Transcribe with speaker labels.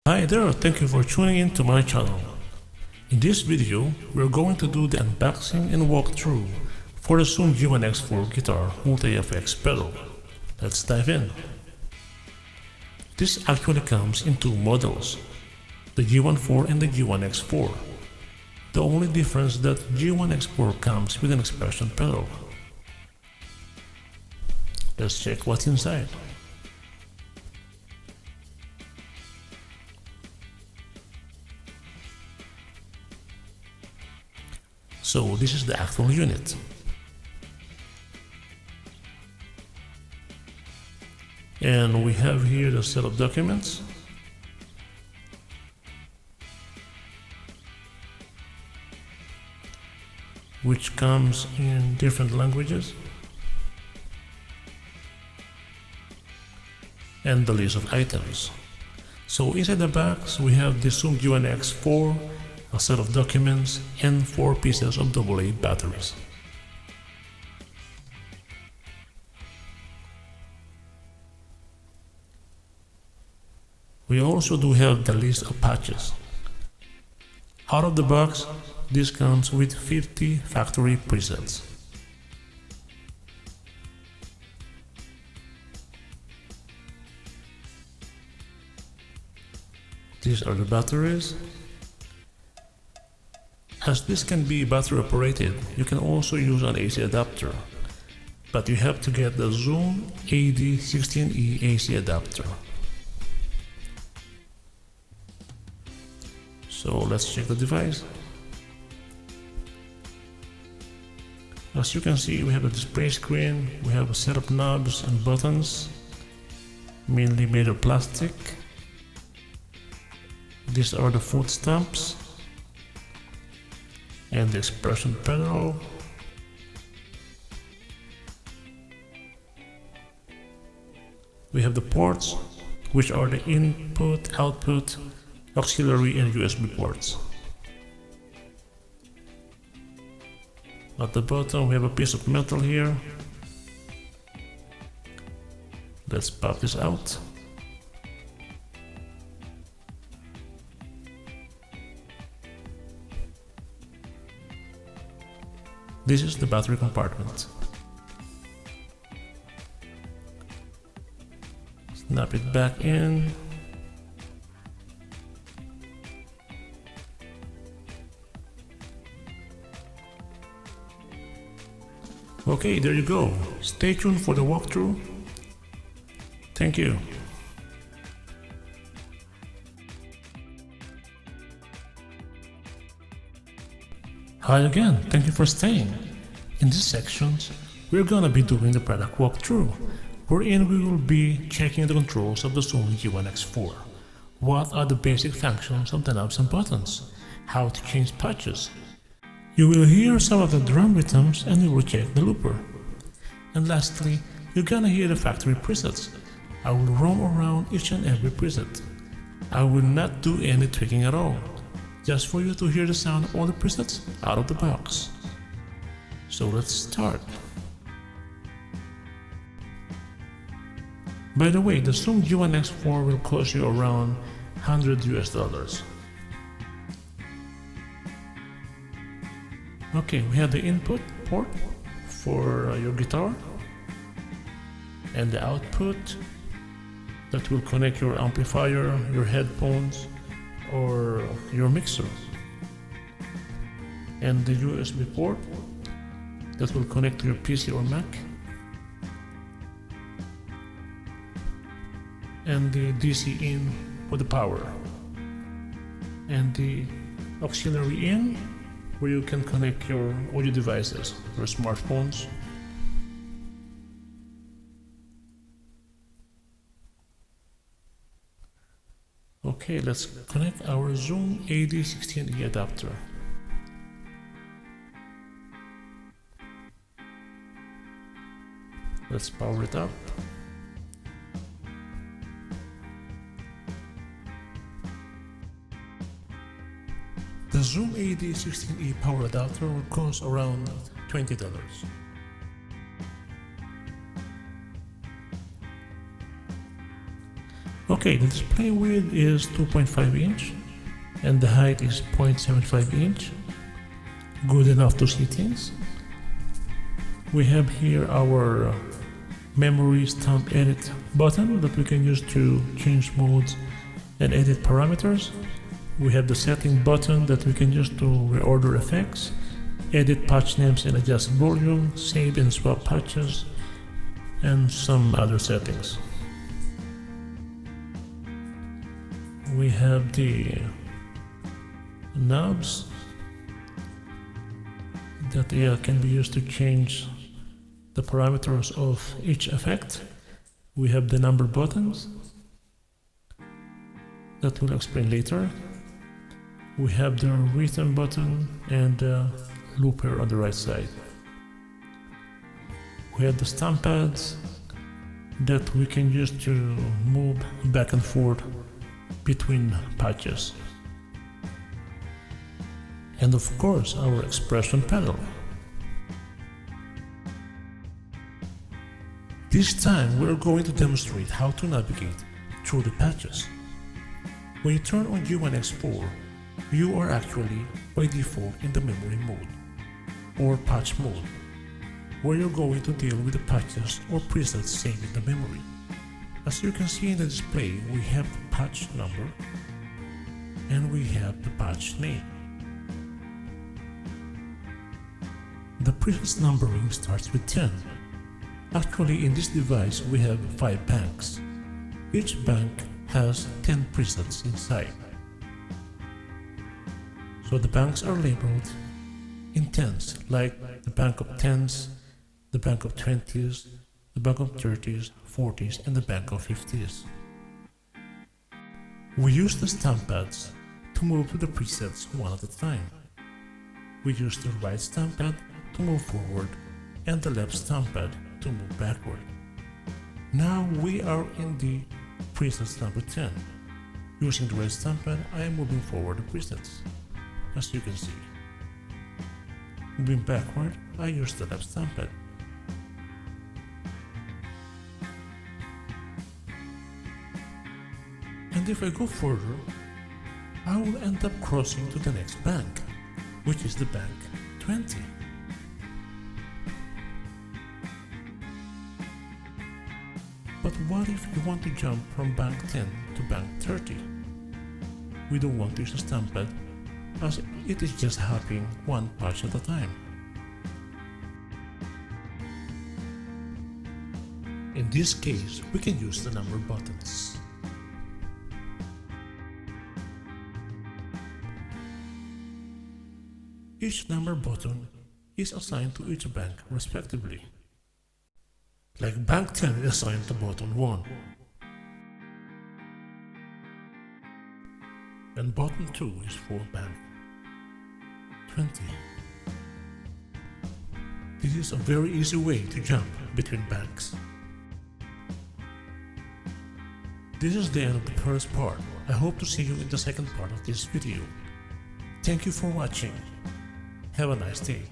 Speaker 1: Hi there, thank you for tuning in to my channel. In this video, we're going to do the unboxing and walkthrough for the Zoom G1X4 guitar multi-FX pedal. Let's dive in. This actually comes in two models, the G1-4 and the G1X4. The only difference is that G1X4 comes with an expression pedal. Let's check what's inside. So this is the actual unit. And we have here the set of documents. Which comes in different languages. And the list of items. So inside the box we have the Zoom G1X4, a set of documents, and 4 pieces of AA batteries. We also do have the list of patches. Out of the box, this comes with 50 factory presets. These are the batteries. As this can be battery operated, you can also use an AC adapter, but you have to get the Zoom AD16E AC adapter. So let's check the device. As you can see, we have a display screen, we have a set of knobs and buttons, mainly made of plastic. These are the foot stamps and the expression pedal. We have the ports, which are the input, output, auxiliary and USB ports. At the bottom we have a piece of metal here. Let's pop this out. This is the battery compartment. Snap it back in. Okay, there you go. Stay tuned for the walkthrough. Thank you. Hi again, thank you for staying. In these sections, we're gonna be doing the product walkthrough, wherein we will be checking the controls of the Zoom G1X4. What are the basic functions of the knobs and buttons? How to change patches. You will hear some of the drum rhythms and we will check the looper. And lastly, you're gonna hear the factory presets. I will roam around each and every preset. I will not do any tweaking at all, just for you to hear the sound of all the presets out of the box. So let's start. By the way, the Zoom G1X4 will cost you around $100 US. Okay, we have the input port for your guitar and the output that will connect your amplifier, your headphones, or your mixer, and the USB port that will connect to your PC or Mac, and the DC in for the power, and the auxiliary in where you can connect your audio devices, your smartphones. Okay, let's connect our Zoom AD16E adapter. Let's power it up. The Zoom AD16E power adapter will cost around $20. Okay, Okay, the display width is 2.5 inch and the height is 0.75 inch. Good enough to see things. We have here our memory stamp edit button that we can use to change modes and edit parameters. We have the setting button that we can use to reorder effects, edit patch names and adjust volume, save and swap patches, and some other settings. We have the knobs that can be used to change the parameters of each effect. We have the number buttons that we'll explain later. We have the rhythm button and the looper on the right side. We have the stamp pads that we can use to move back and forth between patches. And of course, our expression panel. This time we're going to demonstrate how to navigate through the patches. When you turn on U1X4, you are actually by default in the memory mode or patch mode, where you're going to deal with the patches or presets saved in the memory. As you can see in the display, we have the patch number and we have the patch name. The presets numbering starts with 10. Actually, in this device we have 5 banks. Each bank has 10 presets inside. So the banks are labeled in tens, like the bank of tens, the bank of 20s, the bank of 30s, 40s, and the bank of 50s. We use the stamp pads to move to the presets one at a time. We use the right stamp pad to move forward and the left stamp pad to move backward. Now we are in the presets number 10. Using the right stamp pad, I am moving forward the presets, as you can see. Moving backward, I use the left stamp pad. And if I go further, I will end up crossing to the next bank, which is the bank 20. But what if you want to jump from bank 10 to bank 30? We don't want to use a stamp pad, as it is just hopping one patch at a time. In this case, we can use the number buttons. Each number button is assigned to each bank respectively. Like bank 10 is assigned to button 1. And button 2 is for bank 20. This is a very easy way to jump between banks. This is the end of the first part. I hope to see you in the second part of this video. Thank you for watching. Have a nice day.